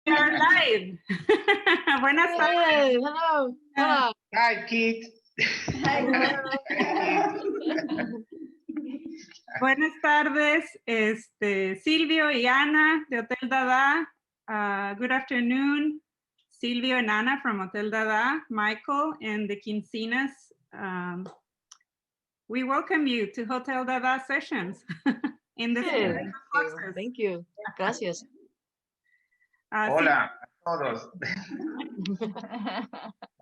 We are live. Buenas tardes. Hey, hello. Hola. Hi, Kit. Buenas tardes, Silvio y Ana de Hotel Dada. Good afternoon, Silvio and Ana from Hotel Dada, Michael and the Kinsinas. We welcome you to Hotel Dada sessions in the spirit of Fluxus. Thank you. Gracias. Hola a todos.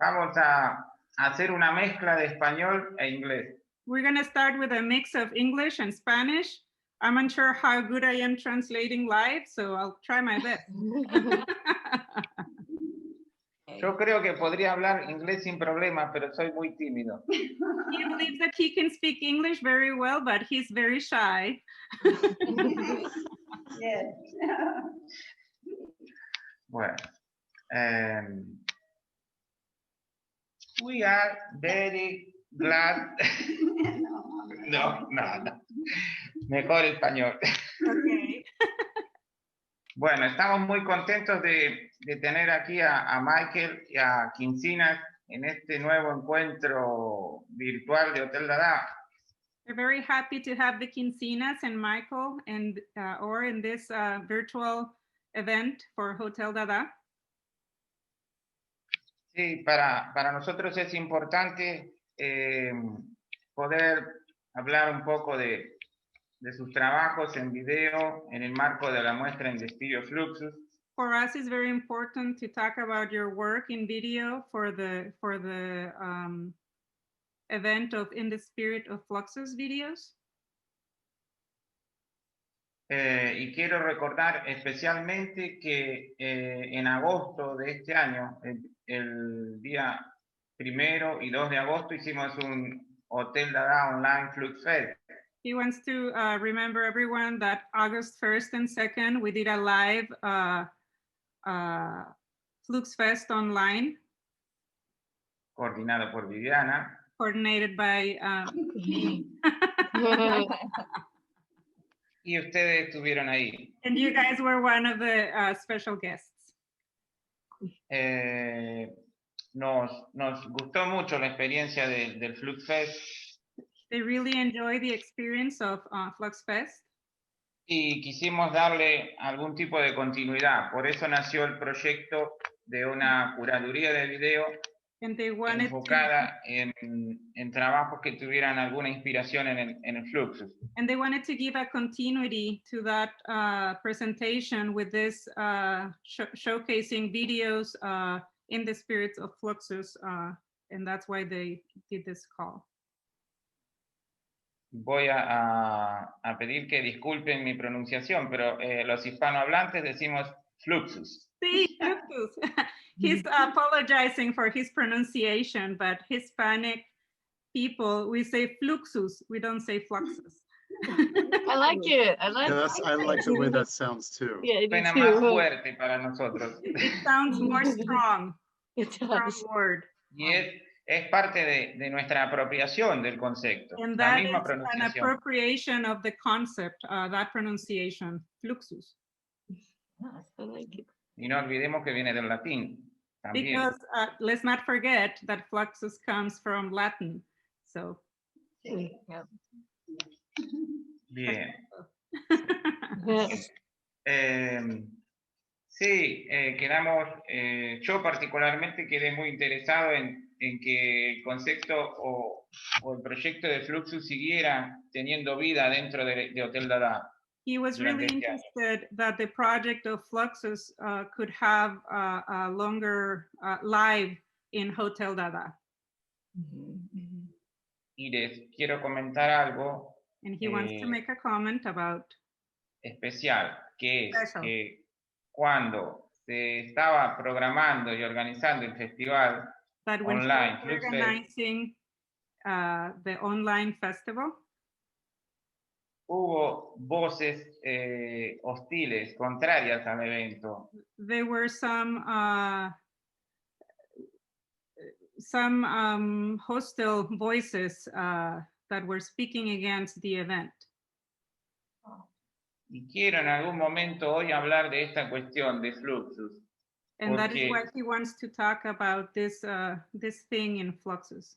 Vamos a hacer una mezcla de español e inglés. We're going to start with a mix of English and Spanish. I'm unsure how good I am translating live, so I'll try my best. Yo creo que podría hablar inglés sin problema, pero soy muy tímido. He believes that he can speak English very well, but he's very shy. Yes. Bueno, we are very glad. No. Mejor español. Okay. Bueno, estamos muy contentos de tener aquí a Michael y a Kinsinas en este nuevo encuentro virtual de Hotel Dada. We're very happy to have the Kinsinas and Michæl and Orr in this virtual event for Hotel Dada. Sí, para nosotros es importante poder hablar un poco de sus trabajos en video en el marco de la muestra en Despido Fluxus. For us, it's very important to talk about your work in video for the event of In the Spirit of Fluxus videos. Y quiero recordar especialmente que en agosto de este año, el día 1 y 2 de agosto, hicimos un Hotel Dada Online Flux Fest. He wants to remember everyone that August 1st and 2nd, we did a live Flux Fest online. Coordinado por Viviana. Coordinated by me. Y ustedes estuvieron ahí. And you guys were one of the special guests. Nos gustó mucho la experiencia del Flux Fest. They really enjoy the experience of Flux Fest. Y quisimos darle algún tipo de continuidad. Por eso nació el proyecto de una curaduría de video enfocada en trabajos que tuvieran alguna inspiración en el Fluxus. And they wanted to give a continuity to that presentation with this showcasing videos in the spirits of Fluxus, and that's why they did this call. Voy a pedir que disculpen mi pronunciación, pero los hispanohablantes decimos Fluxus. Sí, Fluxus. He's apologizing for his pronunciation, but Hispanic people, we say Fluxus, we don't say Fluxus. I like it. I like the way that sounds too. Yeah, suena más fuerte para nosotros. It sounds more strong. Strong word. Y es parte de nuestra apropiación del concepto. And La that misma is pronunciación. an appropriation of the concept, that pronunciation, Fluxus. I like it. Y no olvidemos que viene del latín. También. Because let's not forget that Fluxus comes from Latin. So. Yeah. Bien. Sí, yo particularmente quedé muy interesado en que el concepto o el proyecto de Fluxus siguiera teniendo vida dentro de Hotel Dada. He was really interested that the project of Fluxus could have a longer live in Hotel Dada. Y les quiero comentar algo. And he wants to make a comment about especial, que es que cuando se estaba programando y organizando el festival online, organizing the online festival, hubo voces hostiles, contrarias al evento. There were some hostile voices that were speaking against the event. Y quiero en algún momento hoy hablar de esta cuestión de Fluxus. And that is why he wants to talk about this, this thing in Fluxus.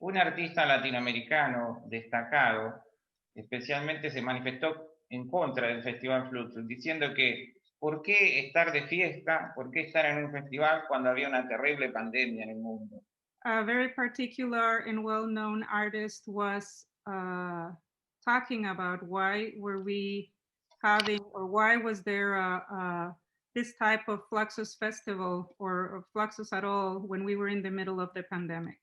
Un artista latinoamericano destacado especialmente se manifestó en contra del Festival Fluxus, diciendo que ¿por qué estar de fiesta? ¿Por qué estar en un festival cuando había una terrible pandemia en el mundo? A very particular and well-known artist was talking about why were we having, or why was there this type of Fluxus festival or Fluxus at all when we were in the middle of the pandemic?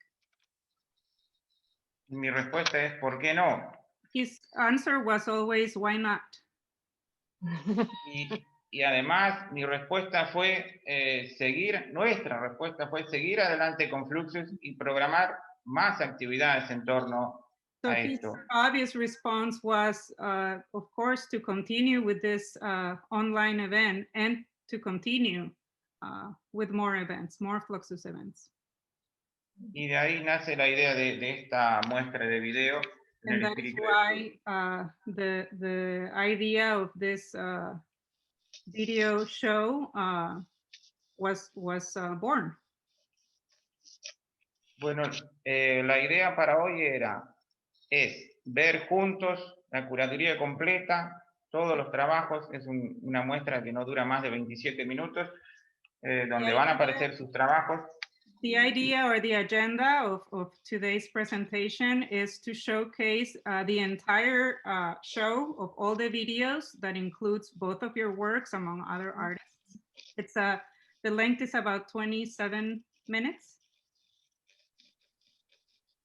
Mi respuesta es ¿por qué no? His answer was always, why not? Y además mi respuesta fue nuestra respuesta fue seguir adelante con Fluxus y programar más actividades en torno a esto. His obvious response was, of course, to continue with this online event and to continue with more events, more Fluxus events. Y de ahí nace la idea de esta muestra de video. And that is why the idea of this video show was born. Bueno, la idea para hoy es ver juntos la curaduría completa, todos los trabajos. Es una muestra que no dura más de 27 minutos, donde van a aparecer sus trabajos. The idea or the agenda of today's presentation is to showcase the entire show of all the videos that includes both of your works among other artists. It's the length is about 27 minutes.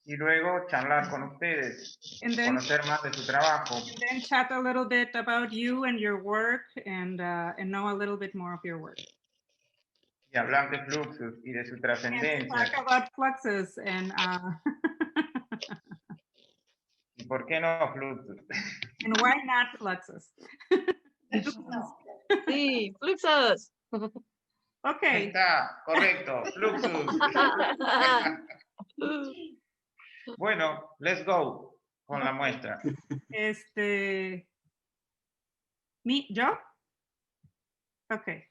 Y luego charlar con ustedes, conocer más de su trabajo. And then chat a little bit about you and your work and know a little bit more of your work. Y hablar de Fluxus y de su trascendencia. Talk about Fluxus and ¿Y por qué no Fluxus? And why not Fluxus? Sí, Fluxus. Okay. Ahí está, correcto, Fluxus. Bueno, let's go con la muestra. ¿Yo? Okay.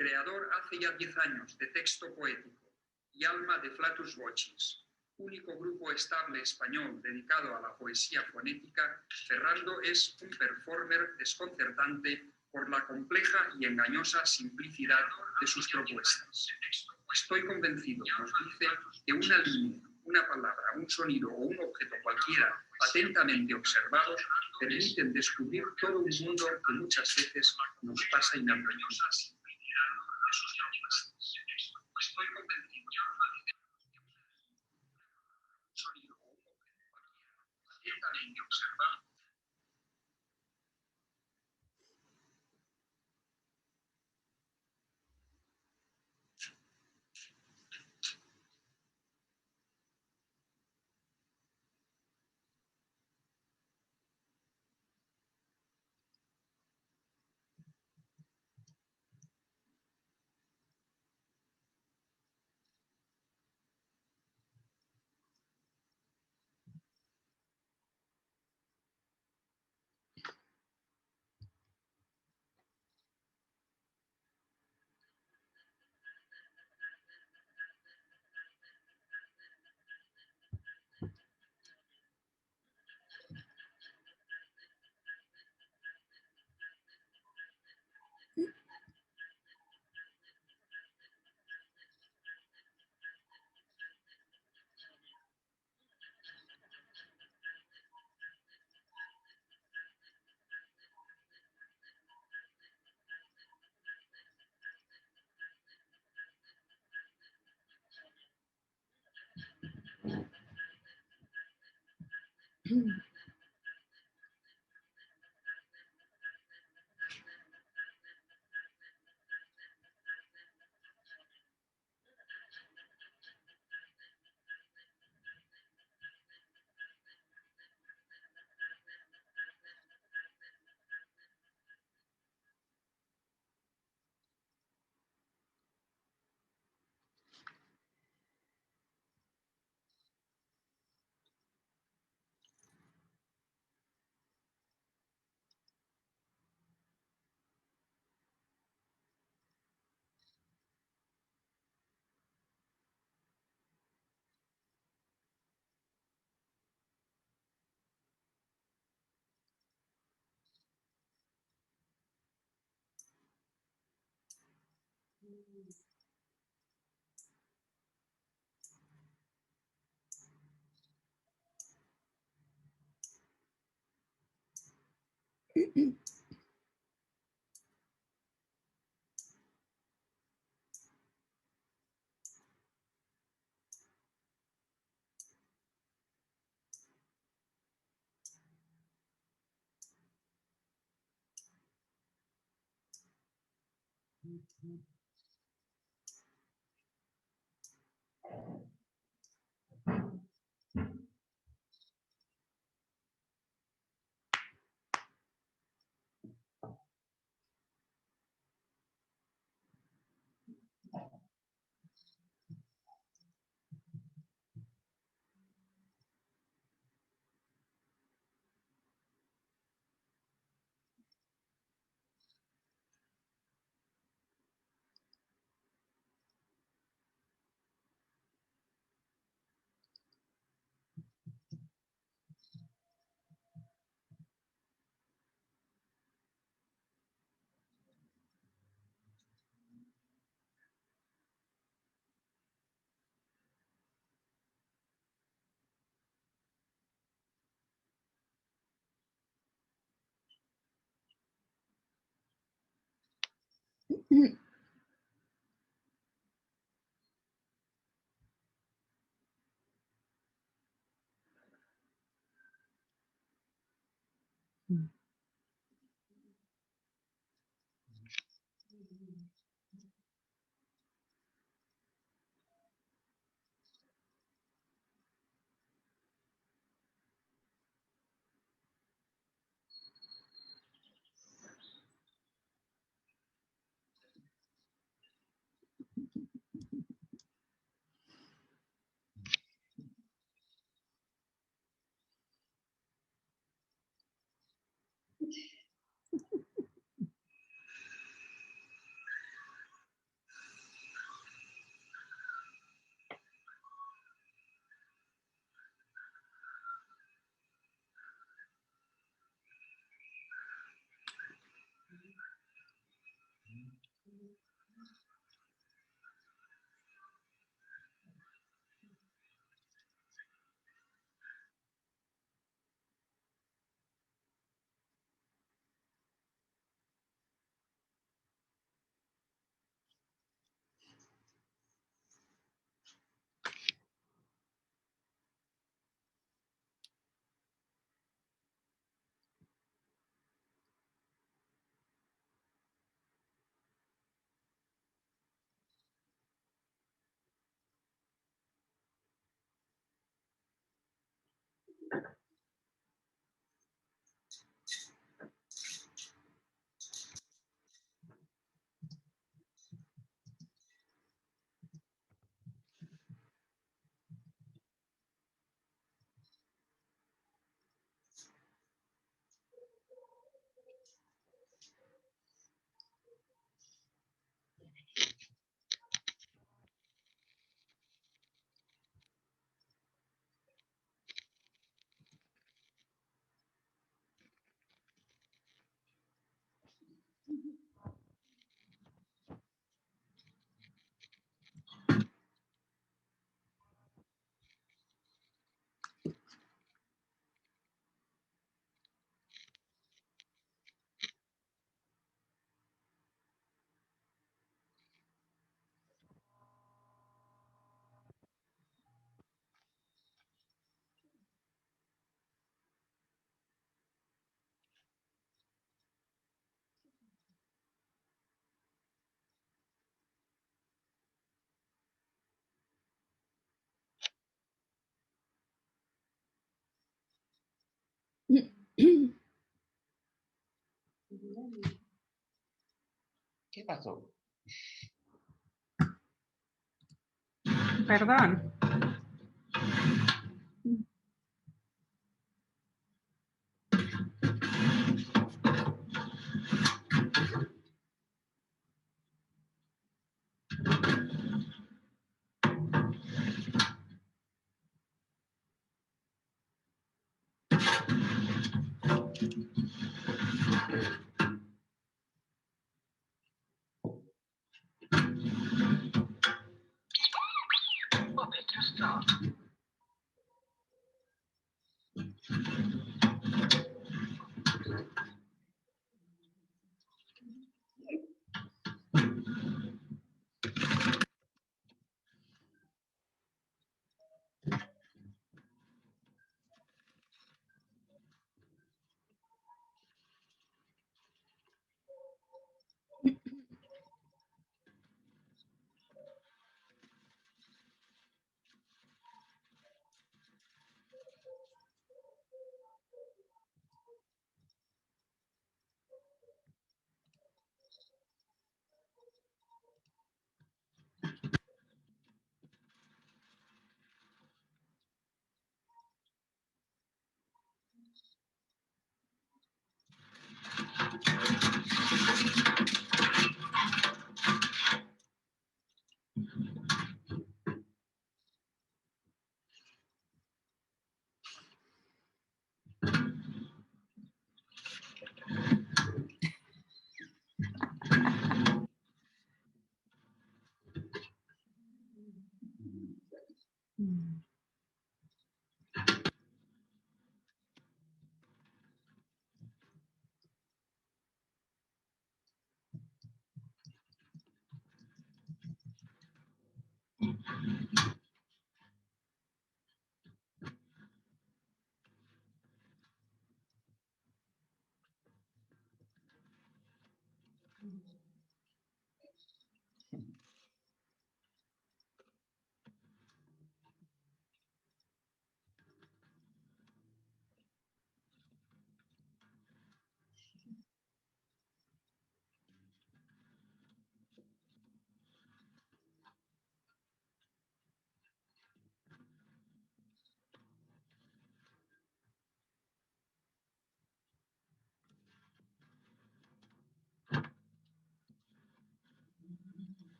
Creador hace ya 10 años de texto poético y alma de Fluxus Vocis, único grupo estable español dedicado a la poesía fonética, Ferrando es un performer desconcertante por la compleja y engañosa simplicidad de sus propuestas. Estoy convencido, nos dice, que una línea, una palabra, un sonido o un objeto cualquiera atentamente observados permiten descubrir todo un mundo que muchas veces nos pasa inadvertido. Estoy convencido que un sonido o un objeto cualquiera atentamente observado. ¿Qué pasó? Perdón.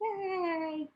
Yay!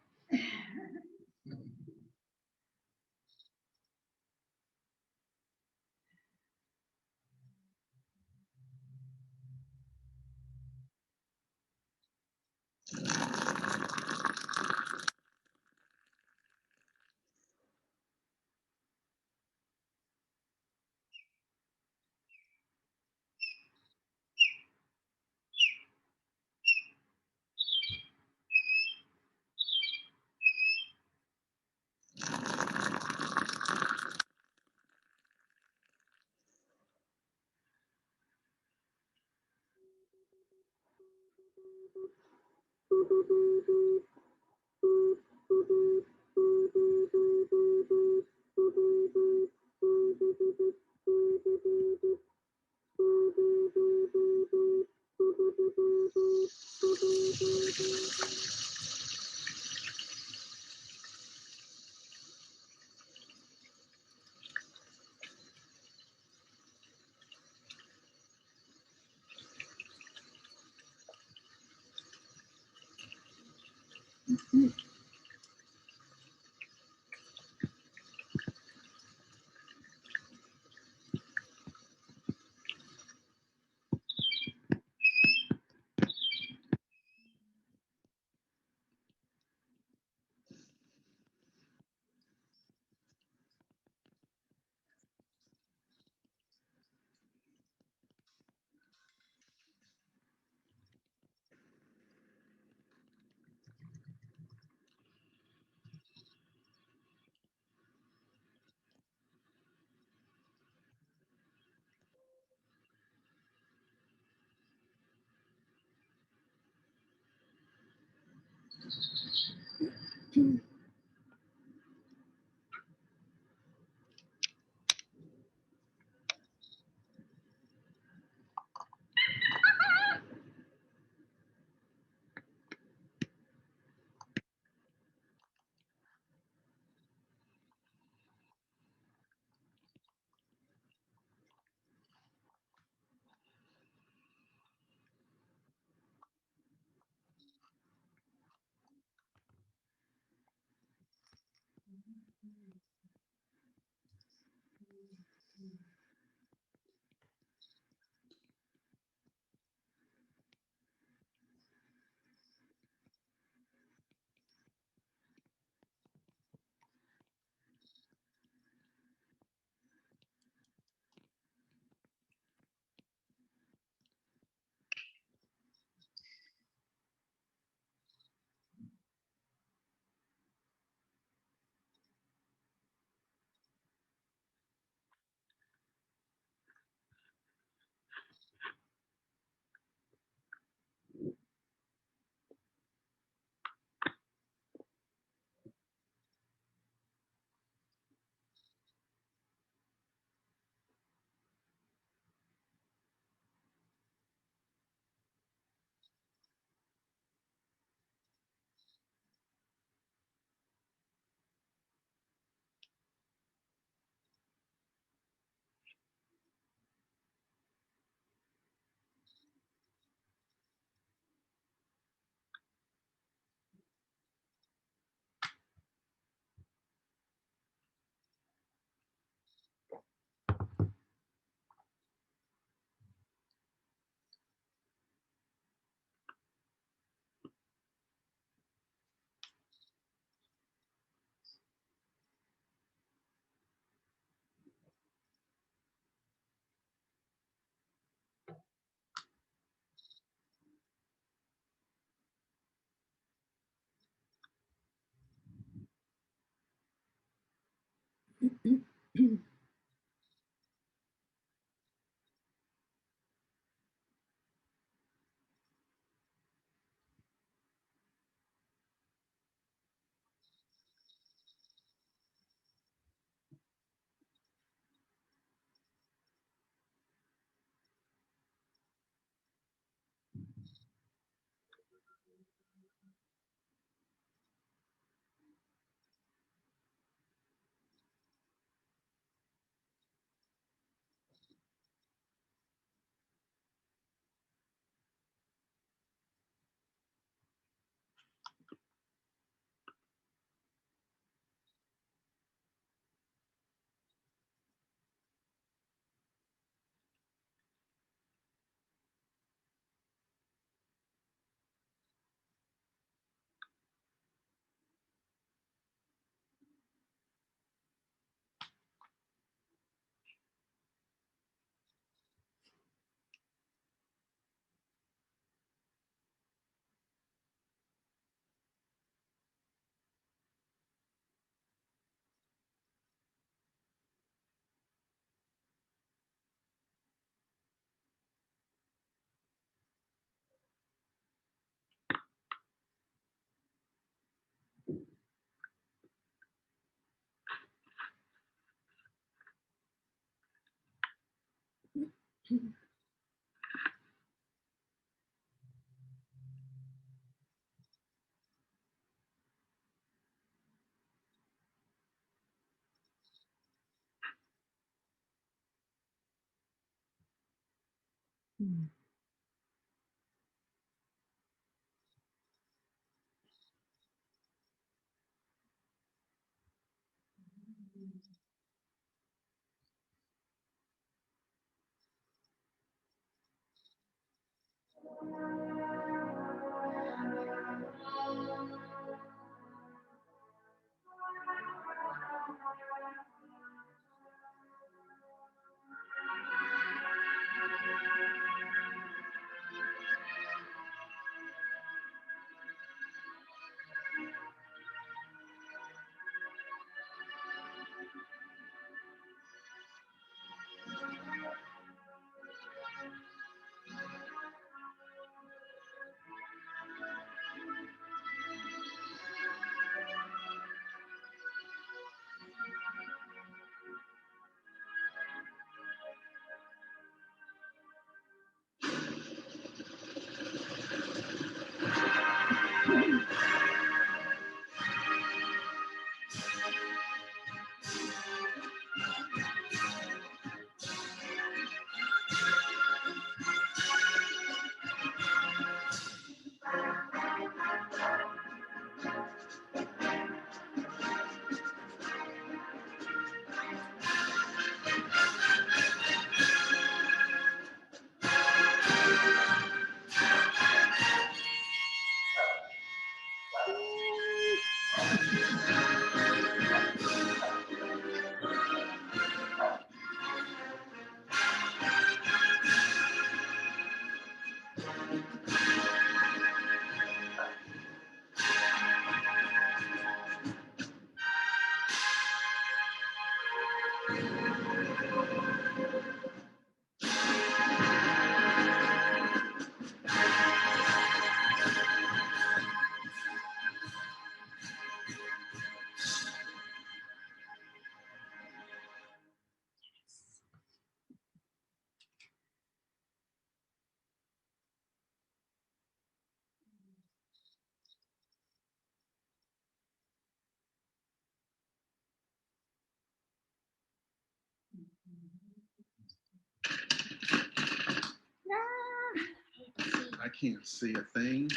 I can't see a thing.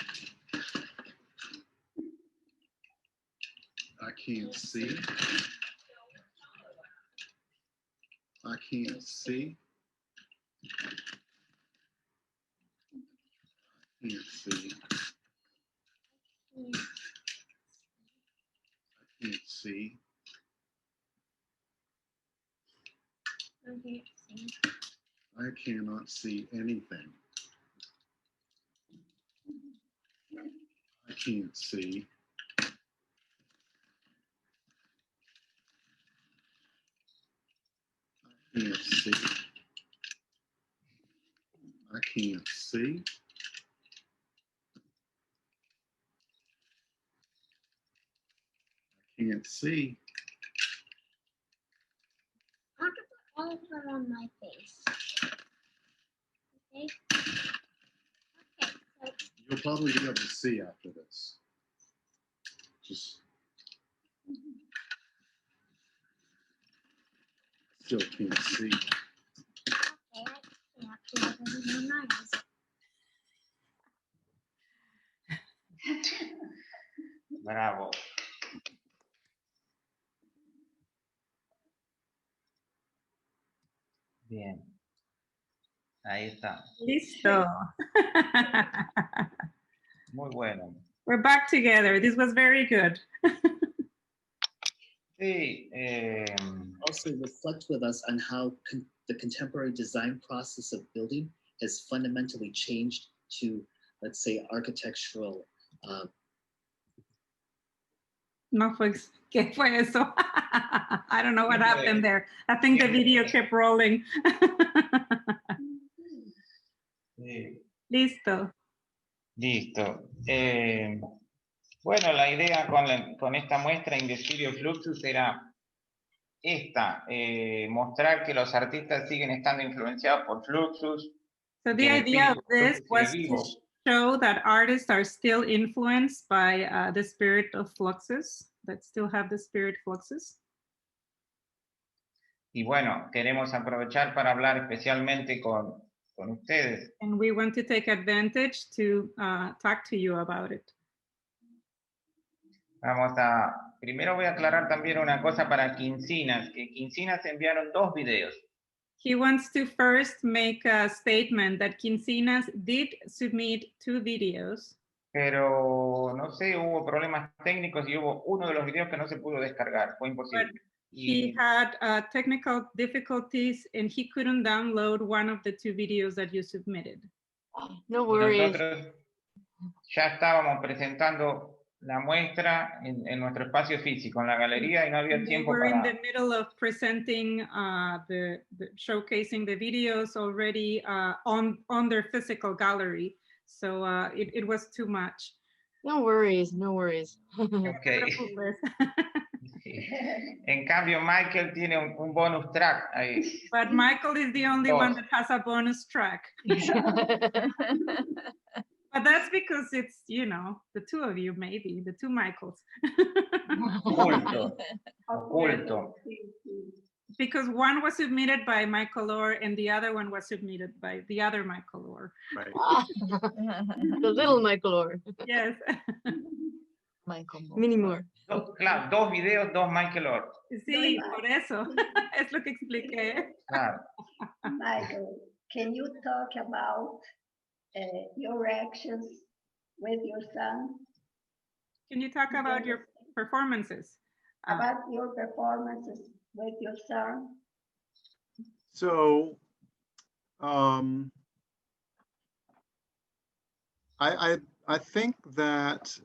I can't see. I can't see. I can't see. I can't see. I cannot see anything. I can't see. I can't see. I can't see. I can't see. I have to put all of them on my face. Okay. Okay. So You'll probably be able to see after this. Just still can't see. okay, I can't put everything on my eyes. Bravo. Bien. Ahí está. Listo. Muy bueno. We're back together. This was very good. Sí. Also reflect with us on how the contemporary design process of building has fundamentally changed to, let's say, architectural. No fue, ¿qué fue eso? I don't know what happened there. I think the video kept rolling. Sí. Listo. Listo. Bueno, la idea con esta muestra in the Studio Fluxus era esta, mostrar que los artistas siguen estando influenciados por Fluxus. So the idea of this was to show that artists are still influenced by the spirit of Fluxus, that still have the spirit Fluxus. Y bueno, queremos aprovechar para hablar especialmente con ustedes. And we want to take advantage to talk to you about it. Primero voy a aclarar también una cosa para Kinsinas, que Kinsinas enviaron 2 videos. He wants to first make a statement that Kinsinas did submit 2 videos. Pero no sé, hubo problemas técnicos y hubo uno de los videos que no se pudo descargar, fue imposible. He had technical difficulties and he couldn't download one of the 2 videos that you submitted. No worries. Nosotros ya estábamos presentando la muestra en nuestro espacio físico, en la galería, y no había tiempo We're in para... the middle of presenting showcasing the videos already on their physical gallery. So it was too much. No worries, no worries. Okay. En cambio, Michael tiene un bonus track ahí. But Michael is the only one that has a bonus track. But that's because it's, you know, the 2 of you, maybe, the 2 Michaels. Oculto. Oculto. Because one was submitted by Michael Orr and the other one was submitted by the other Michael Orr. Right. The little Michael Orr. Yes. Michael Mini Moore. Claro, 2 videos, 2 Michael Orr. Sí, por eso. Es lo que expliqué. Claro. Michael, can you talk about your reactions with your son? Can you talk about your performances? About your performances with your son? So, I think that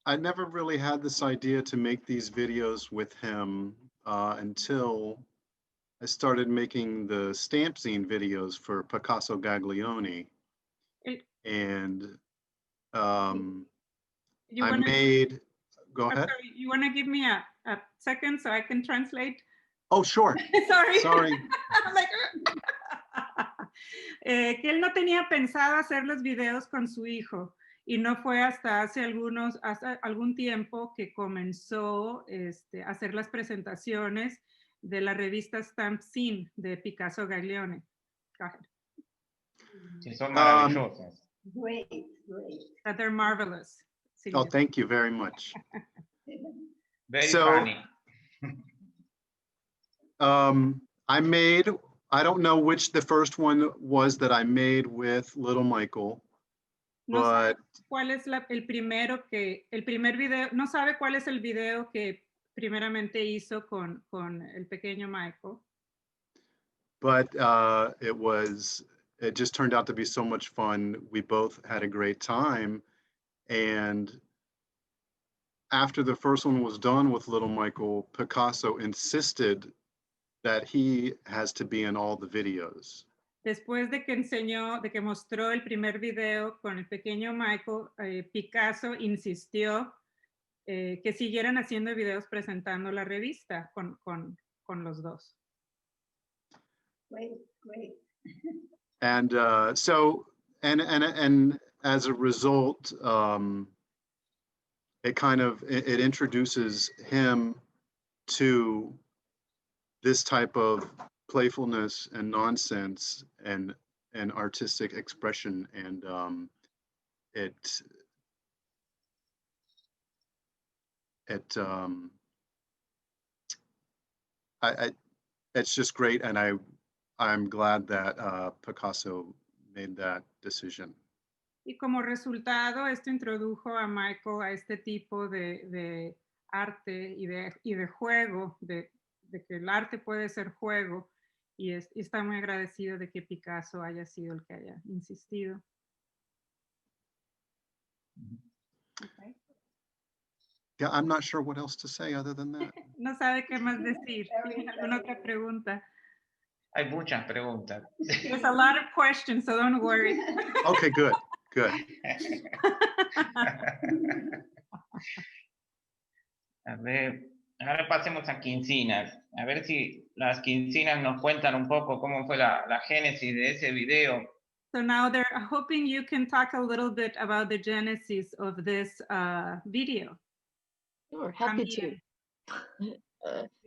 I never really had this idea to make these videos with him until I started making the stamp zine videos for Picasso Gaglione. And I made, go ahead. Sorry, you want to give me a second so I can translate? Oh, sure. Sorry. Sorry. I'm like, que él no tenía pensado hacer los videos con su hijo y no fue hasta hace algún tiempo que comenzó a hacer las presentaciones de la revista Stamp Zine de Picasso Gaglione. Sí, son maravillosas. Great, great. That they're marvelous. Oh, thank you very much. Very funny. I don't know which the first one was that I made with little Michael, but ¿Cuál es el primer video? No sabe cuál es el video que primeramente hizo con el pequeño Michael. But it just turned out to be so much fun. We both had a great time. And after the first one was done with little Michael, Picasso insisted that he has to be in all the videos. Después de que mostró el primer video con el pequeño Michael, Picasso insistió que siguieran haciendo videos presentando la revista con los dos. Great, great. And so as a result, it introduces him to this type of playfulness and nonsense and artistic expression, and it's just great, and I'm glad that Picasso made that decision. Y como resultado, esto introdujo a Michael a este tipo de arte y de juego, de que el arte puede ser juego, y está muy agradecido de que Picasso haya sido el que haya insistido. Okay. Yeah, I'm not sure what else to say other than that. No sabe qué más decir. ¿Tiene alguna otra pregunta? Hay muchas preguntas. There's a lot of questions, so don't worry. Okay, good. A ver, ahora pasemos a Kinsinas. A ver si las Kinsinas nos cuentan un poco cómo fue la génesis de ese video. So now they're hoping you can talk a little bit about the genesis of this video. Sure, happy to.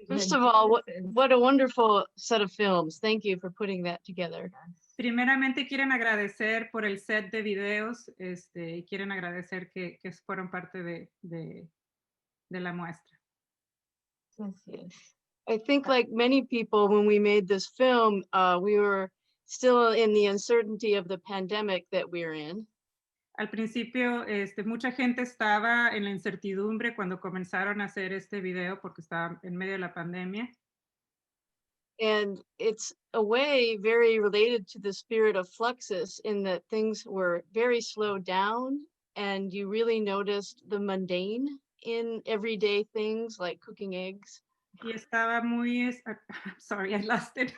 First of all, what a wonderful set of films. Thank you for putting that together. Primeramente quieren agradecer por el set de videos, y quieren agradecer que fueron parte de de la muestra. Yes. I think like many people, when we made this film, we were still in the uncertainty of the pandemic that we're in. Al principio, mucha gente estaba en la incertidumbre cuando comenzaron a hacer este video porque estaba en medio de la pandemia. And it's a way very related to the spirit of Fluxus in that things were very slowed down and you really noticed the mundane in everyday things like cooking eggs. Y estaba muy, sorry, I lost it.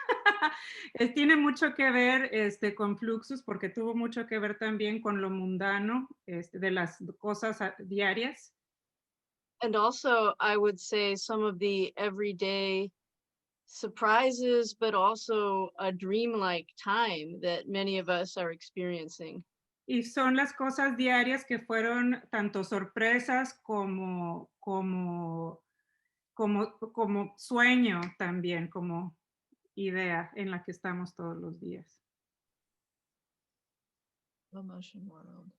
Tiene mucho que ver con Fluxus porque tuvo mucho que ver también con lo mundano de las cosas diarias. And also, I would say some of the everyday surprises, but also a dreamlike time that many of us are experiencing. Y son las cosas diarias que fueron tanto sorpresas como sueño también, como idea en la que estamos todos los días. Slow motion world.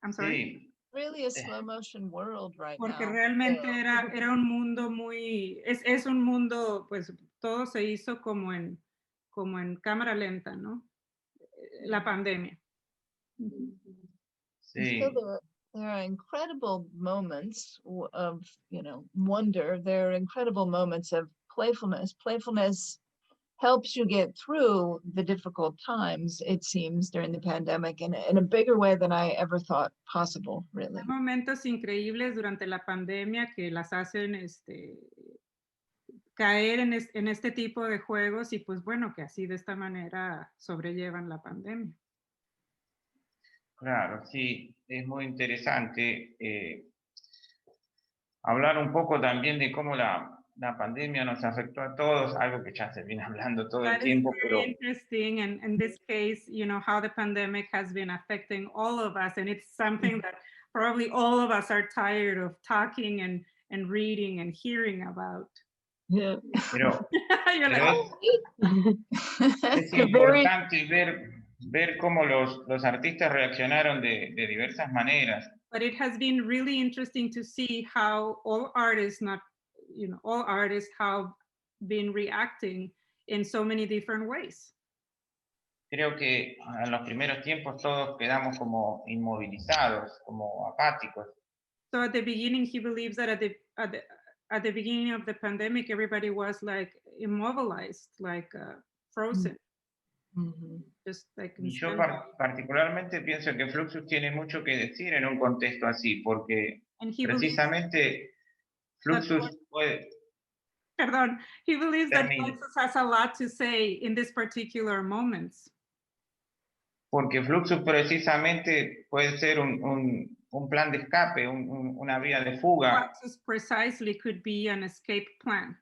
I'm sorry. Sí. Really a slow motion world right Porque now. realmente era un mundo muy, es un mundo, pues todo se hizo como en cámara lenta, ¿no? La pandemia. Sí. So there are incredible moments of, wonder. There are incredible moments of playfulness. Playfulness helps you get through the difficult times, it seems, during the pandemic in a bigger way than I ever thought possible, really. Hay momentos increíbles durante la pandemia que las hacen caer en este tipo de juegos y pues bueno, que así de esta manera sobrellevan la pandemia. Claro, sí, es muy interesante hablar un poco también de cómo la pandemia nos afectó a todos, algo que ya se viene hablando todo el tiempo. That is very interesting, and in this case, how the pandemic has been affecting all of us, and it's something that probably all of us are tired of talking and reading and hearing about. Yeah. Pero es importante ver cómo los artistas reaccionaron de diversas maneras. But it has been really interesting to see how all artists have been reacting in so many different ways. Creo que en los primeros tiempos todos quedamos como inmovilizados, como apáticos. So at the beginning, he believes that at the beginning of the pandemic, everybody was like immobilized, like frozen. Mm-hmm. Just like Y yo particularmente pienso que Fluxus tiene mucho que decir en un contexto así, porque precisamente Fluxus puede... Perdón, he believes that Fluxus has a lot to say in these particular moments. Porque Fluxus precisamente puede ser un plan de escape, una vía de fuga. Fluxus precisely could be an escape plan.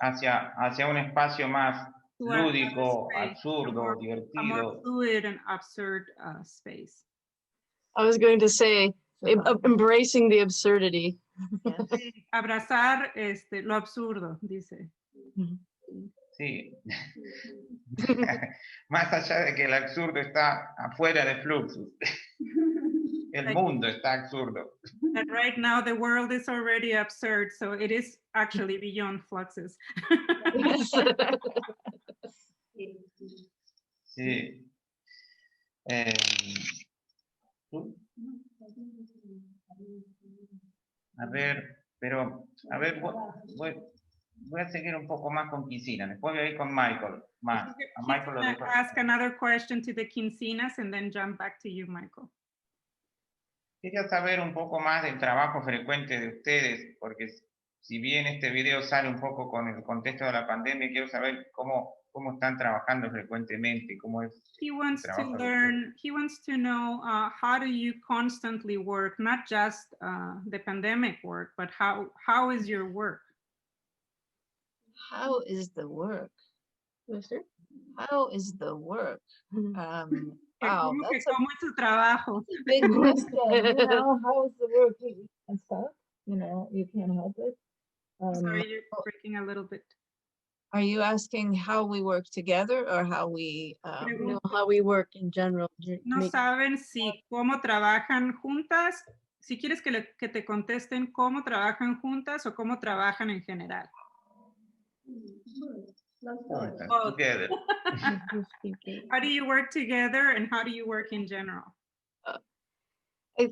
Hacia un espacio más lúdico, absurdo, divertido. A more fluid and absurd space. I was going to say, embracing the absurdity. Abrazar lo absurdo, dice. Sí. Más allá de que el absurdo está afuera de Fluxus. El mundo está absurdo. That right now the world is already absurd, so it is actually beyond Fluxus. Sí. Voy a seguir un poco más con Kinsinas. Después voy a ir con Michael. Ask another question to the Kinsinas and then jump back to you, Michael. Quería saber un poco más del trabajo frecuente de ustedes, porque si bien este video sale un poco con el contexto de la pandemia, quiero saber cómo están trabajando frecuentemente, cómo es he wants to know how do you constantly work, not just the pandemic work, but how is your work? How is the work? How is the work? Wow, that's ¿Cómo es tu trabajo? big question. How is the work and stuff? You can't help it. Sorry, you're breaking a little bit. Are you asking how we work together or how we how we work in general? No saben si cómo trabajan juntas, si quieres que te contesten cómo trabajan juntas o cómo trabajan en general. Both. Together. How do you work together and how do you work in general? I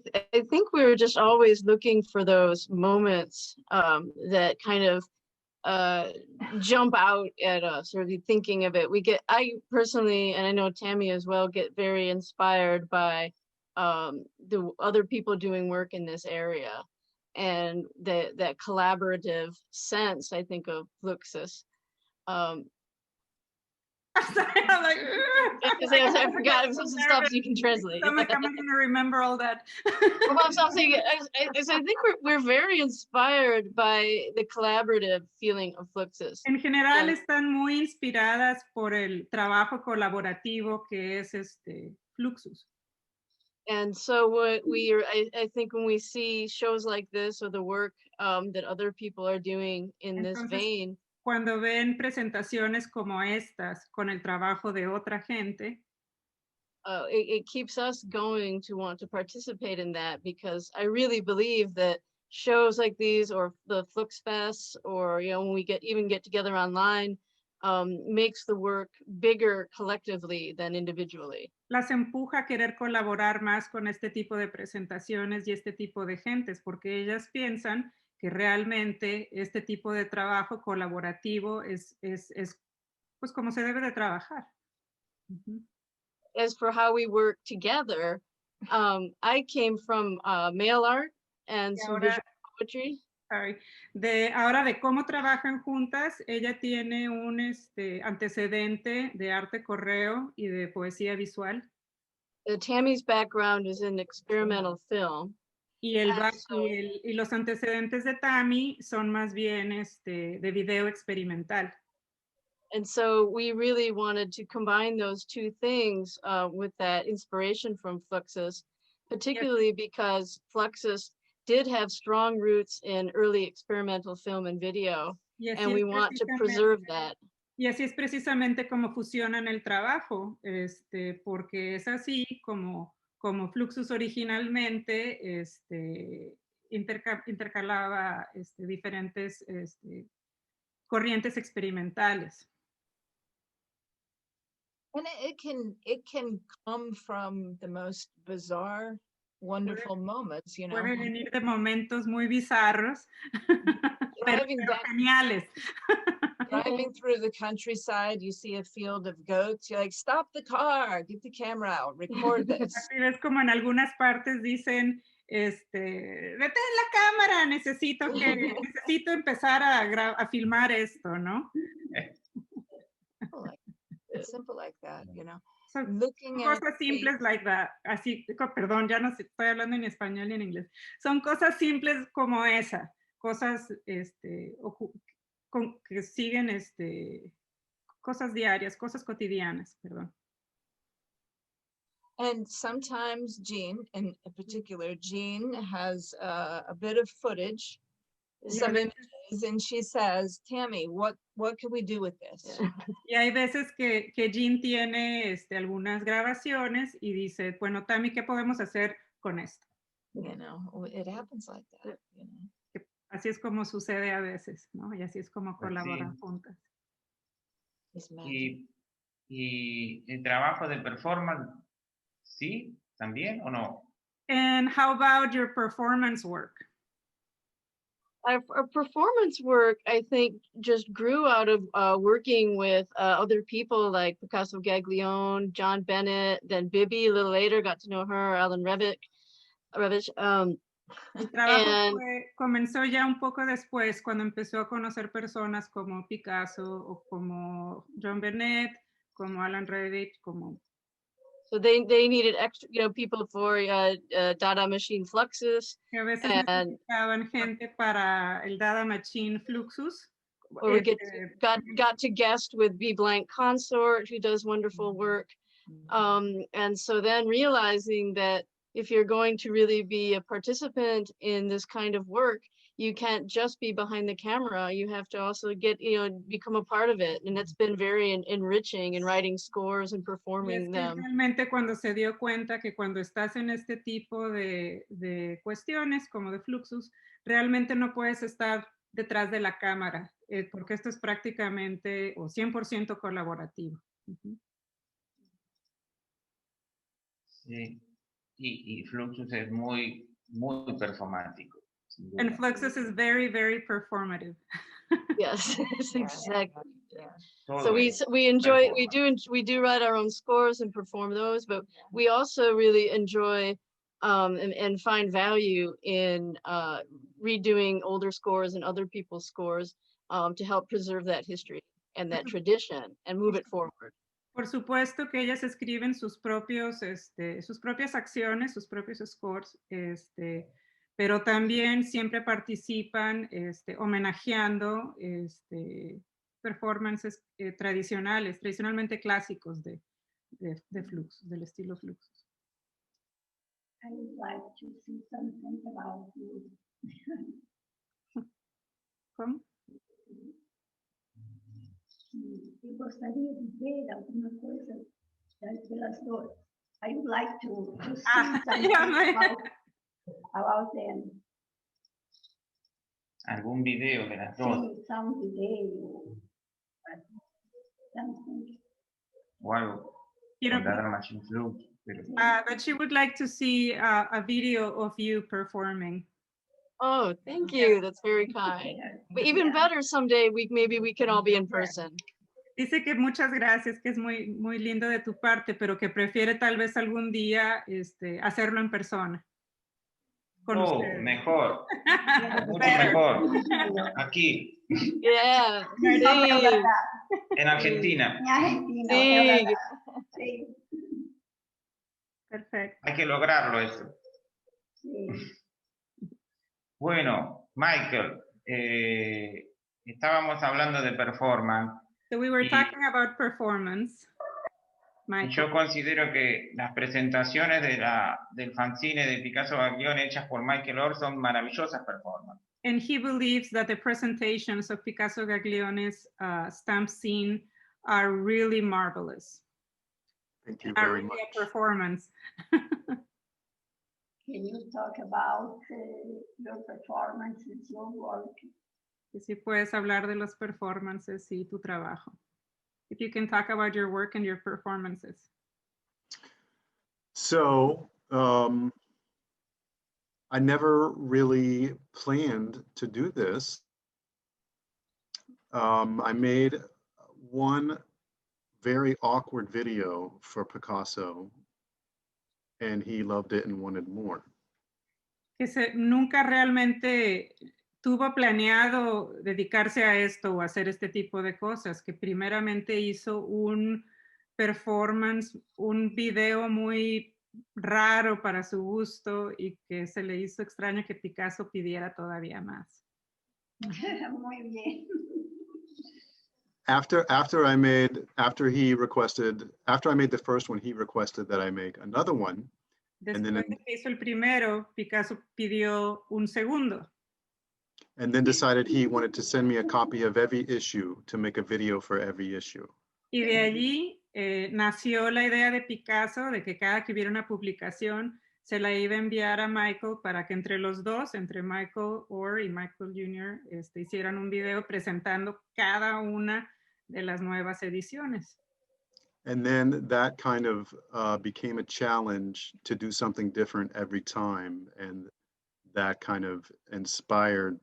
think we were just always looking for those moments that kind of jump out at us, or the thinking of it. I personally, and I know Tammy as well, get very inspired by the other people doing work in this area, and that collaborative sense, I think, of Fluxus. I'm sorry, I'm like, I forgot. If something stops, you can translate. I'm like, I'm not gonna remember all that. Well, I'm saying, I think we're very inspired by the collaborative feeling of Fluxus. En general están muy inspiradas por el trabajo colaborativo que es Fluxus. And so what I think when we see shows like this, or the work that other people are doing in this vein, cuando ven presentaciones como estas con el trabajo de otra gente, it keeps us going to want to participate in that, because I really believe that shows like these, or the Flux Fest, or when we get together online, makes the work bigger collectively than individually. Las empuja a querer colaborar más con este tipo de presentaciones y este tipo de gentes, porque ellas piensan que realmente este tipo de trabajo colaborativo es pues como se debe de trabajar. As for how we work together, I came from mail art and some visual poetry. Ahora de cómo trabajan juntas, ella tiene un antecedente de arte correo y de poesía visual. Tammy's background is in experimental film. Y los antecedentes de Tammy son más bien de video experimental. And so we really wanted to combine those two things with that inspiration from Fluxus, particularly because Fluxus did have strong roots in early experimental film and video, and we want to preserve that. Y así es precisamente como fusionan el trabajo, porque es así como Fluxus originalmente intercalaba diferentes corrientes experimentales. And it can come from the most bizarre, wonderful moments, Puede venir de momentos muy bizarros, pero geniales. Driving through the countryside, you see a field of goats, you're like, stop the car, get the camera out, record this. Así ves como en algunas partes dicen, vete en la cámara, necesito empezar a filmar esto, ¿no? Simple like that, So, cosas simples like that. Así, perdón, ya no estoy hablando en español y en inglés. Son cosas simples como esa, cosas que siguen cosas diarias, cosas cotidianas, perdón. And sometimes Jean, in particular, Jean has a bit of footage, some images, and she says, Tammy, what can we do with this? Y hay veces que Jean tiene algunas grabaciones y dice, bueno, Tammy, ¿qué podemos hacer con esto? It happens like that. Así es como sucede a veces, ¿no? Y así es como colaboran juntas. Y el trabajo de performance, ¿sí? ¿También o no? And how about your performance work? Our performance work, I think, just grew out of working with other people like Picasso Gaglione, John Bennett, then Bibi a little later, got to know her, Alan Revich. El trabajo comenzó ya un poco después, cuando empezó a conocer personas como Picasso o como John Bennett, como Alan Revich, como... So they needed extra, people for Dada Machine Fluxus. Y a veces necesitaban gente para el Dada Machine Fluxus. Or we got to guest with B. Blank Consort, who does wonderful work. And so then realizing that if you're going to really be a participant in this kind of work, you can't just be behind the camera. You have to also get, become a part of it. And it's been very enriching in writing scores and performing them. Realmente cuando se dio cuenta que cuando estás en este tipo de cuestiones como de Fluxus, realmente no puedes estar detrás de la cámara, porque esto es prácticamente o 100% colaborativo. Sí, y Fluxus es muy performático. And Fluxus is very, very performative. Yes, exactly. Yeah. So we enjoy, we do write our own scores and perform those, but we also really enjoy and find value in redoing older scores and other people's scores to help preserve that history and that tradition and move it forward. Por supuesto que ellas escriben sus propias acciones, sus propios scores, pero también siempre participan homenajeando performances tradicionalmente clásicos de Fluxus, del estilo Fluxus. I would like to see something about you. ¿Cómo? Eu gostaria de ver alguma coisa pelas duas. I would like to see something about them. ¿Algún video de las dos? Sí, some video. Something. O algo. Con Dada Machine Flux. But she would like to see a video of you performing. Oh, thank you. That's very kind. But even better, someday maybe we can all be in person. Dice que muchas gracias, que es muy, muy lindo de tu parte, pero que prefiere tal vez algún día hacerlo en persona. Mejor. Mucho mejor. Aquí. Yeah. Sí. En Argentina. Sí. Sí. Perfecto. Hay que lograrlo eso. Sí. Bueno, Michael, estábamos hablando de performance. So we were talking about performance. Michael. Yo considero que las presentaciones del fanzine de Picasso Gaglione hechas por Michæl Orr son maravillosas performances. And he believes that the presentations of Picasso Gaglione's stamp scene are really marvelous. Thank you very much. A performance. Can you talk about your performances, your work? Si puedes hablar de los performances y tu trabajo. If you can talk about your work and your performances. So, I never really planned to do this. I made one very awkward video for Picasso, and he loved it and wanted more. Nunca realmente tuvo planeado dedicarse a esto o hacer este tipo de cosas, que primeramente hizo un performance, un video muy raro para su gusto y que se le hizo extraño que Picasso pidiera todavía más. Muy bien. After I made the first one, he requested that I make another one. Después de que hizo el primero, Picasso pidió un segundo. And then decided he wanted to send me a copy of every issue to make a video for every issue. Y de allí nació la idea de Picasso de que cada que hubiera una publicación se la iba a enviar a Michael para que entre los dos, entre Michæl Orr y Michael Jr., hicieran un video presentando cada una de las nuevas ediciones. And then that kind of became a challenge to do something different every time. And that kind of inspired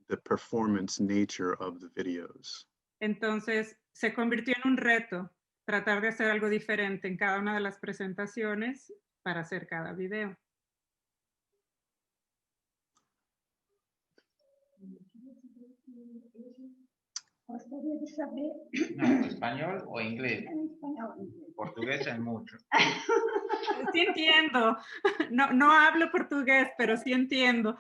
the performance nature of the videos. Entonces se convirtió en un reto tratar de hacer algo diferente en cada una de las presentaciones para hacer cada video. Gostaria de saber. No, ¿español o inglés? En español. Portugués es mucho. Sí entiendo. No hablo portugués, pero sí entiendo.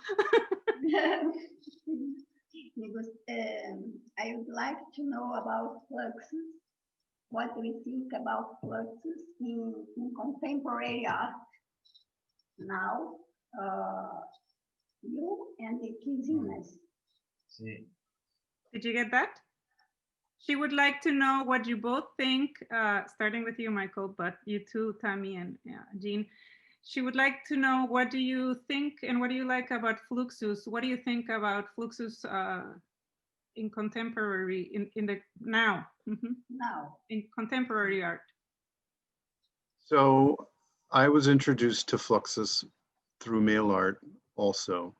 I would like to know about Fluxus. What do you think about Fluxus in contemporary art now? You and the Kinsinas Sí. Did you get that? She would like to know what you both think, starting with you, Michael, but you too, Tammy and Jean. She would like to know, what do you think and what do you like about Fluxus? What do you think about Fluxus in contemporary, in the now? Now. In contemporary art? So I was introduced to Fluxus through mail art also.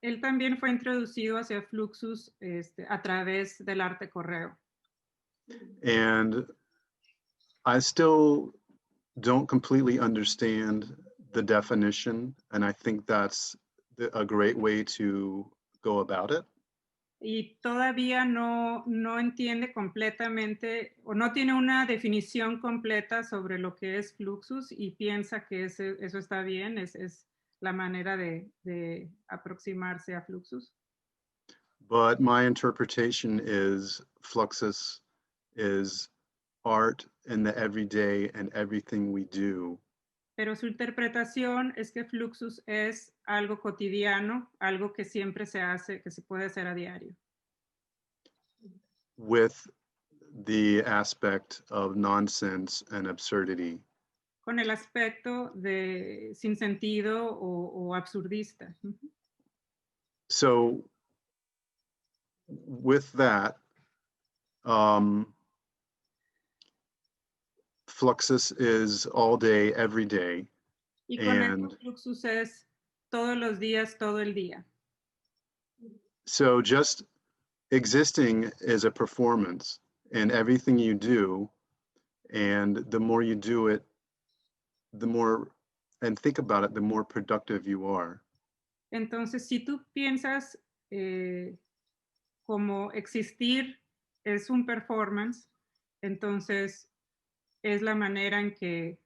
Él también fue introducido hacia Fluxus a través del arte correo. And I still don't completely understand the definition, and I think that's a great way to go about it. Y todavía no entiende completamente o no tiene una definición completa sobre lo que es Fluxus y piensa que eso está bien, es la manera de aproximarse a Fluxus. But my interpretation is Fluxus is art in the everyday and everything we do. Pero su interpretación es que Fluxus es algo cotidiano, algo que siempre se hace, que se puede hacer a diario. With the aspect of nonsense and absurdity. Con el aspecto de sin sentido o absurdista. So with that, Fluxus is all day, every day. Y con esto Fluxus es todos los días, todo el día. So just existing is a performance in everything you do, and the more you do it, the more, and think about it, the more productive you are. Entonces, si tú piensas como existir es un performance, entonces es la manera en que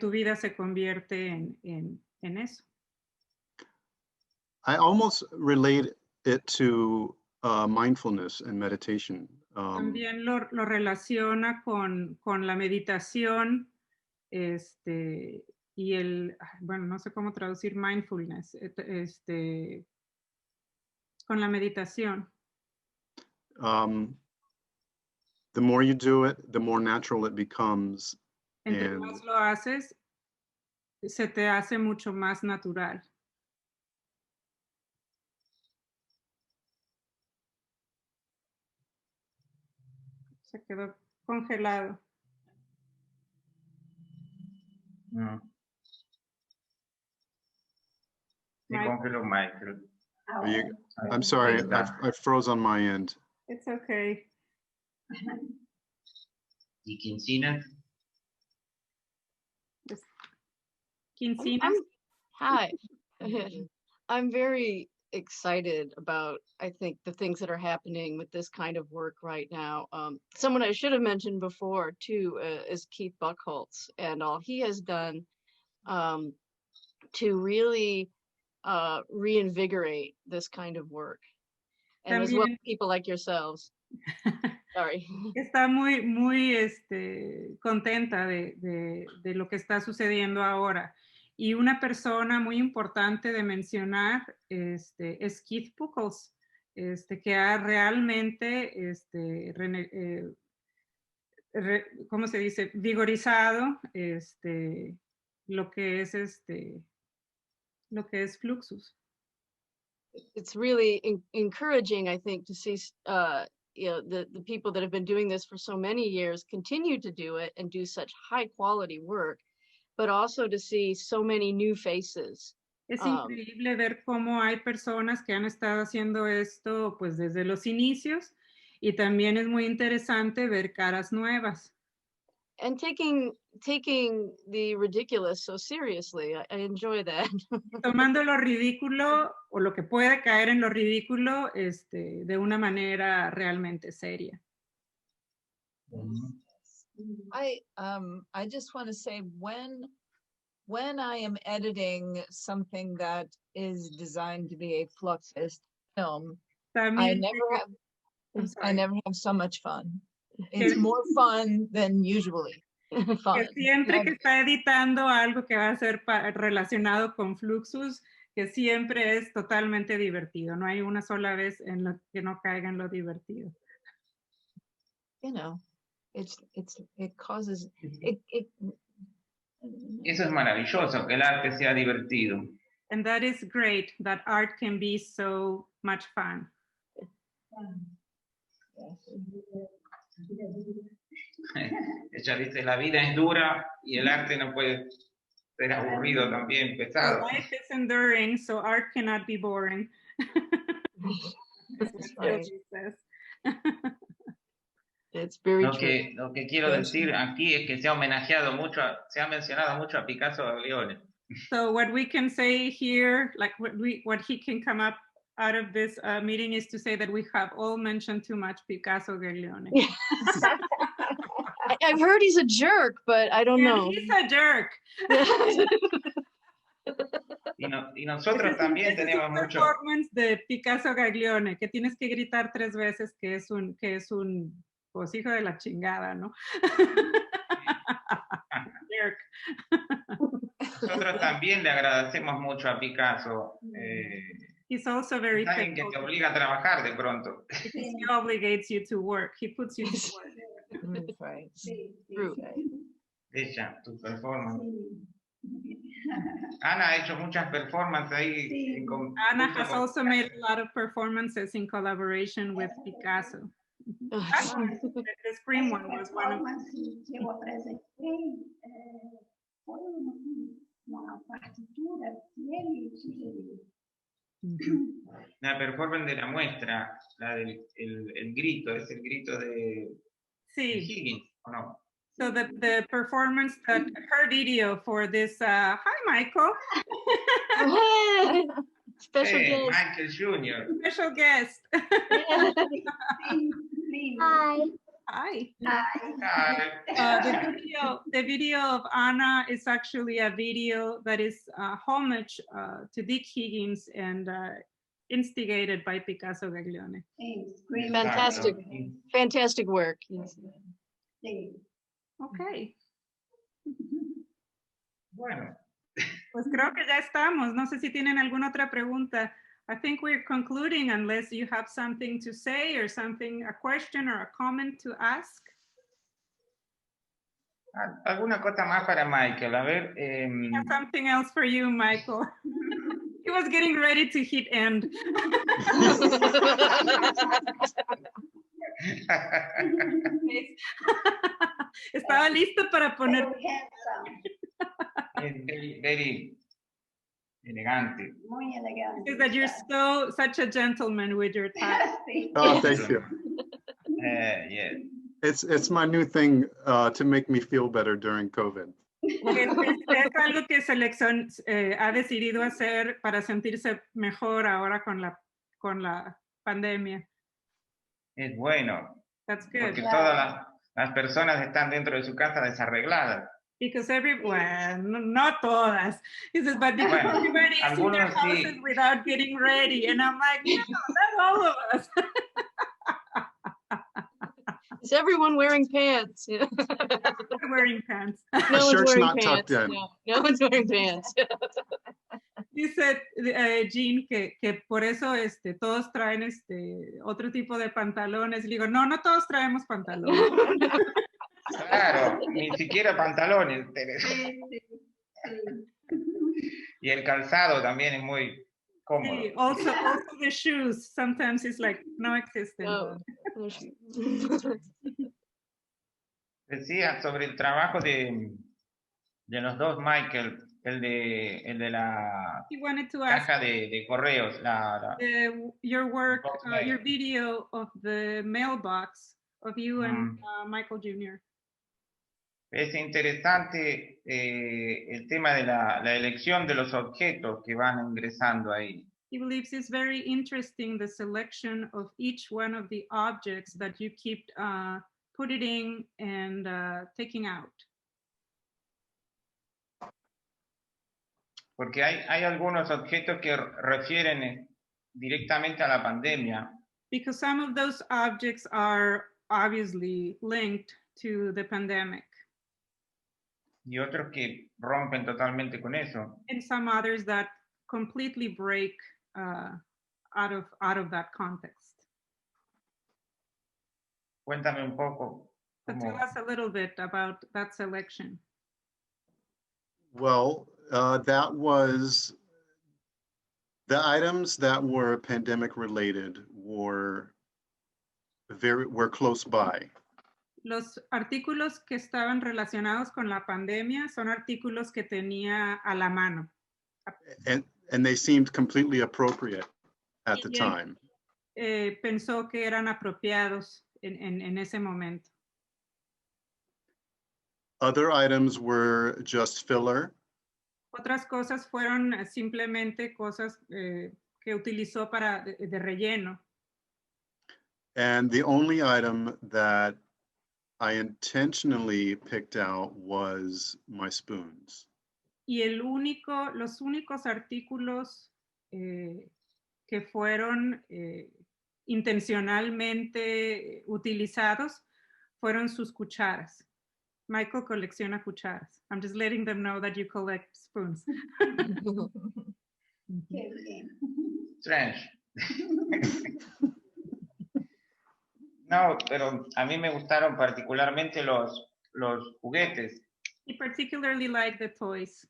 tu vida se convierte en eso. I almost relate it to mindfulness and meditation. También lo relaciona con la meditación y bueno, no sé cómo traducir mindfulness, con la meditación. The more you do it, the more natural it becomes. Entre más lo haces, se te hace mucho más natural. Se quedó congelado. No. Se congeló, Michael. I'm sorry, I froze on my end. It's okay. ¿Y Kinsinas? Kinsinas? Hi. I'm very excited about, I think, the things that are happening with this kind of work right now. Someone I should have mentioned before, too, is Keith Buchholz, and all he has done to really reinvigorate this kind of work. And as well as people like yourselves. Sorry. Está muy contenta de lo que está sucediendo ahora. Y una persona muy importante de mencionar es Keith Buchholz, que ha realmente, ¿cómo se dice? Vigorizado lo que es Fluxus. It's really encouraging, I think, to see the people that have been doing this for so many years continue to do it and do such high quality work, but also to see so many new faces. Es increíble ver cómo hay personas que han estado haciendo esto pues desde los inicios, y también es muy interesante ver caras nuevas. And taking the ridiculous so seriously. I enjoy that. Tomando lo ridículo o lo que puede caer en lo ridículo de una manera realmente seria. I just want to say, when I am editing something that is designed to be a Fluxus film, I never have so much fun. It's more fun than usually. Que siempre que está editando algo que va a ser relacionado con Fluxus, que siempre es totalmente divertido. No hay una sola vez en lo que no caiga en lo divertido. You know, it causes, Eso es maravilloso, que el arte sea divertido. And that is great, that art can be so much fun. Ella dice, la vida es dura y el arte no puede ser aburrido también, So pesado. life is enduring, so art cannot be boring. That's right. She says. It's very Lo true. que quiero decir aquí es que se ha homenajeado mucho, se ha mencionado mucho a Picasso Gaglione. So what we can say here, like what he can come up out of this meeting is to say that we have all mentioned too much Picasso Gaglione. I've heard he's a jerk, but I don't know. He's a jerk. Y nosotros también tenemos mucho. Performance de Picasso Gaglione, que tienes que gritar 3 veces que es un pues, hijo de la chingada, ¿no? Jerk. Nosotros también le agradecemos mucho a Picasso. He's also very es alguien que te obliga a trabajar de pronto. He obligates you to work. He puts you to work. Right. True. Ella, tu performance. Ana ha hecho muchas performances ahí. Ana has also made a lot of performances in collaboration with Picasso. The Scream one was one of them. Que eu apresentei foi uma partitura que ele sugeriu. La performance de la muestra, la del el grito, es el grito de Higgins, ¿o no? So the performance, her video for this, hi Michael. Special guest. Michael Jr. Special guest. Hi. Hi. Hi. The video of Anna is actually a video that is homage to Dick Higgins and instigated by Picasso Gaglione. Fantastic, fantastic work. Okay. Bueno. Pues creo que ya estamos. No sé si tienen alguna otra pregunta. I think we're concluding unless you have something to say or something, a question or a comment to ask. Alguna cosa más para Michael, a ver. Something else for you, Michael. He was getting ready to hit end. Estaba listo para poner. Very elegante. Muy elegante. Is that you're such a gentleman with your tie. Oh, thank you. Yeah. It's my new thing to make me feel better during COVID. Es algo que selección ha decidido hacer para sentirse mejor ahora con la pandemia. Es bueno. That's good. Porque todas las personas están dentro de su casa desarregladas. Because well, no todas. He says, but because everybody is in their houses without getting ready. And I'm like, no, not all of us. Is everyone wearing pants? Wearing pants. No one's shirt's wearing not pants. tucked in. No one's wearing pants. Dice Jean que por eso todos traen otro tipo de pantalones. Le digo, no todos traemos pantalones. Claro, ni siquiera pantalones. Y el calzado también es muy cómodo. Sí, also the shoes. Sometimes it's like no existent. No. Decía sobre el trabajo de los dos, Michael, el de la caja de correos. Your work, your video of the mailbox of you and Michael Jr. Es interesante el tema de la elección de los objetos que van ingresando ahí. He believes it's very interesting the selection of each one of the objects that you keep putting in and taking out. Porque hay algunos objetos que refieren directamente a la pandemia. Because some of those objects are obviously linked to the pandemic. Y otros que rompen totalmente con eso. And some others that completely break out of that context. Cuéntame un poco. So tell us a little bit about that selection. Well, that was the items that were pandemic related were close by. Los artículos que estaban relacionados con la pandemia son artículos que tenía a la mano. And they seemed completely appropriate at the Y él, time. Pensó que eran apropiados en ese momento. Other items were just filler. Otras cosas fueron simplemente cosas que utilizó para de relleno. And the only item that I intentionally picked out was my spoons. Y los únicos artículos que fueron intencionalmente utilizados fueron sus cucharas. Michael colecciona cucharas. I'm just letting them know that you collect spoons. Strange. No, pero a mí me gustaron particularmente los juguetes. He particularly liked the toys.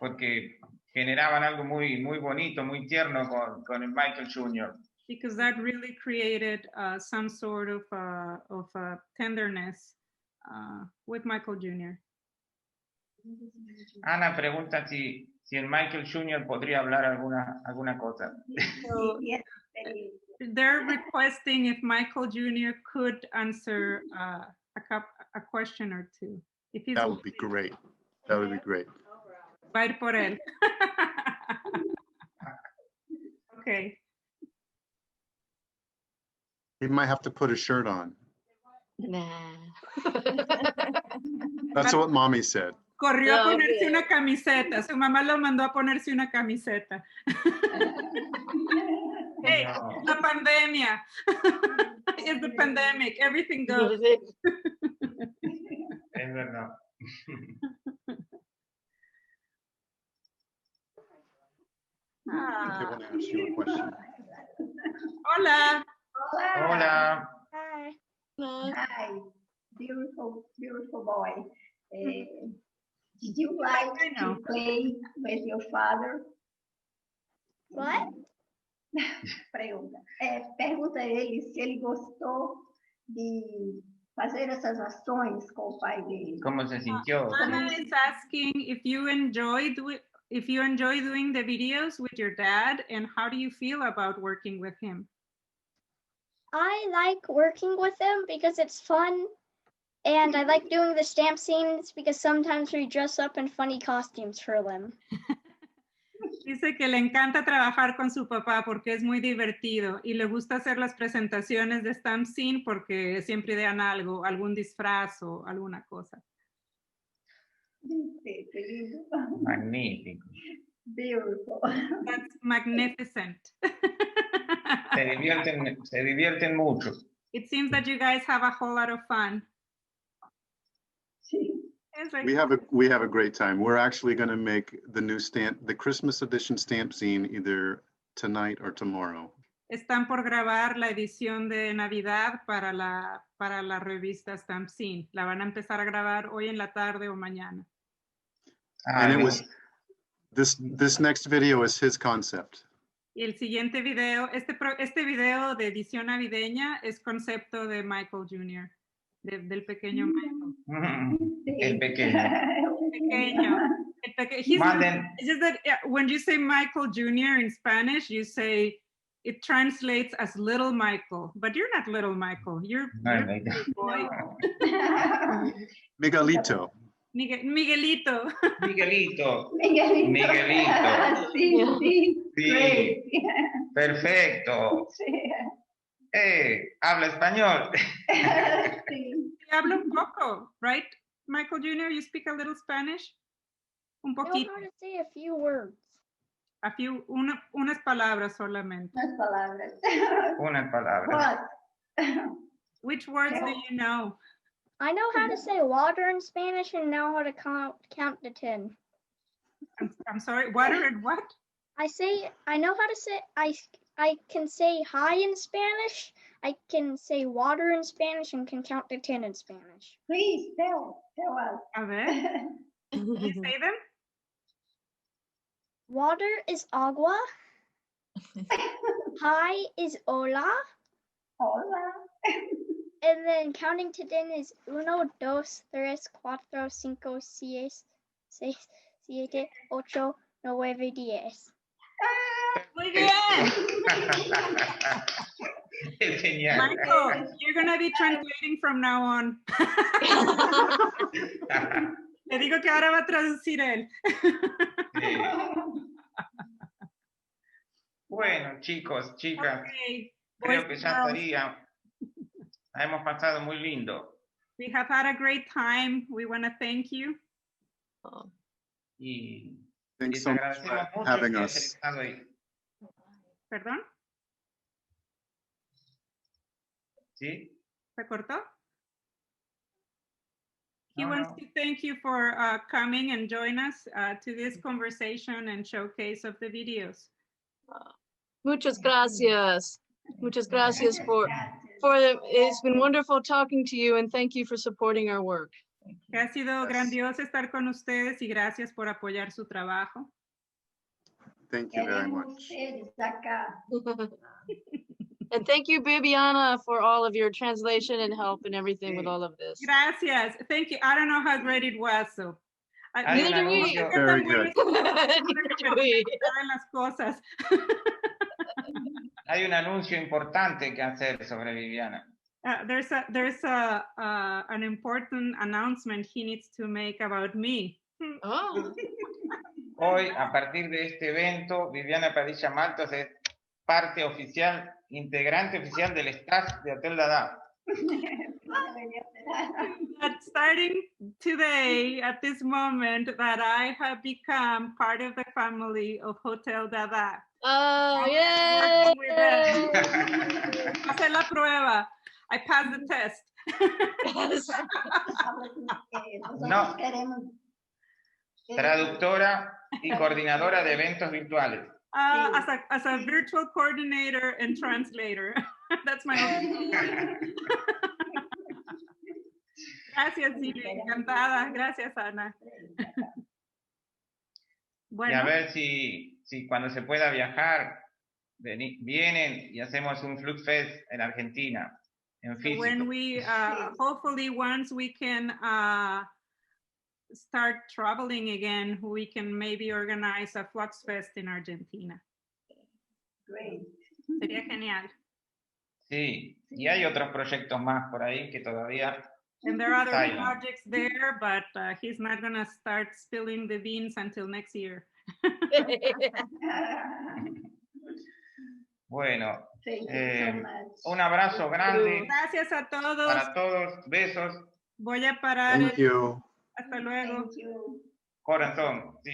Porque generaban algo muy bonito, muy tierno con el Michael Jr. Because that really created some sort of tenderness with Michael Jr. Ana pregunta si el Michael Jr. podría hablar alguna cosa. So, they're requesting if Michael Jr. could answer a question or two. If he's That would be great. That would be great. Va a ir por él. Okay. He might have to put a shirt on. Nah. That's what mommy said. Corrió a ponerse una camiseta. Su mamá lo mandó a ponerse una camiseta. Hey, la pandemia. It's the pandemic. Everything goes. Es verdad. I want to ask you a question. Hola. Hola. Hi. Hi, beautiful boy. Did you like to play with your father? What? Pergunta a ele se ele gostou de fazer essas ações com o pai dele. ¿Cómo se sintió? Anna is asking if you enjoy doing the videos with your dad, and how do you feel about working with him? I like working with him because it's fun, and I like doing the stamp scenes because sometimes we dress up in funny costumes for them. Dice que le encanta trabajar con su papá porque es muy divertido y le gusta hacer las presentaciones de stamp scene porque siempre idean algo, algún disfraz o alguna cosa. Magnífico. Beautiful. That's magnificent. Se divierten mucho. It seems that you guys have a whole lot of fun. Like, We have a great time. We're actually going to make the Christmas edition stamp scene either tonight or tomorrow. Están por grabar la edición de Navidad para la revista Stamp Scene. La van a empezar a grabar hoy en la tarde o mañana. And it was this next video is his concept. Y el siguiente video, este video de edición navideña es concepto de Michael Jr., del pequeño Michael. El pequeño. It's just that when you say Michael Jr. in Spanish, you say it translates as little Michael, but you're not little Michael. You're big boy. Miguelito. Miguelito. Sí. Perfecto. Habla español. Sí. Habla un poco, right? Michael Jr., you speak a little Spanish? Un I know poquito. how to say a few words. Unas palabras solamente. Unas palabras. What? Which words do you know? I know how to say water in Spanish and know how to count to 10. I'm sorry, water and what? I know how to say, I can say hi in Spanish, I can say water in Spanish, and can count to 10 in Spanish. Please tell us. A ver, can you say them? Water is agua. Hi is hola. Hola. And then counting to 10 is 1, 2, 3, 4, 5, 6, 7, 8, 9, 10. Muy bien. Genial. Michael, you're going to be translating from now on. Le digo que ahora va a traducir él. Sí. Bueno, chicos, chicas, Okay. creo que ya estaría. La hemos pasado muy lindo. We have had a great time. We want to thank you. Y Thanks les so much agradecemos for mucho having que hayan us. estado ahí. ¿Perdón? ¿Sí? ¿Se cortó? He No, wants no. to thank you for coming and join us to this conversation and showcase of the videos. Muchas gracias. Muchas gracias it's been wonderful talking to you, and thank you for supporting our work. Que ha sido grandioso estar con ustedes y gracias por apoyar su trabajo. Thank you very much. And thank you, Bibiana, for all of your translation and help and everything with all of this. Gracias. Thank you. I don't know how great it was, so. Neither do we. Very good. Las cosas. Hay un anuncio importante que hacer sobre Viviana. There's an important announcement he needs to make about me. Oh. Hoy, a partir de este evento, Viviana Padilla Maltos es parte oficial, integrante oficial del staff de Hotel Dada. That starting today, at this moment, that I have become part of the family of Hotel Dada. Oh, yeah. Hacer la prueba. I passed the test. No. Traductora y coordinadora de eventos virtuales. As a virtual coordinator and translator. That's my own. Gracias, Silvia. Encantada. Gracias, Ana. Bueno. Y a ver si cuando se pueda viajar, vienen y hacemos un Flux Fest en Argentina, en físico. When we, hopefully once we can start traveling again, we can maybe organize a Flux Fest in Argentina. Great. Sería genial. Sí, y hay otros proyectos más por ahí que todavía... And there are other projects there, but he's not going to start spilling the beans until next year. Bueno, un abrazo grande. Gracias a todos. Para todos, besos. Voy a parar. Thank you. Hasta luego. Corazón, sí.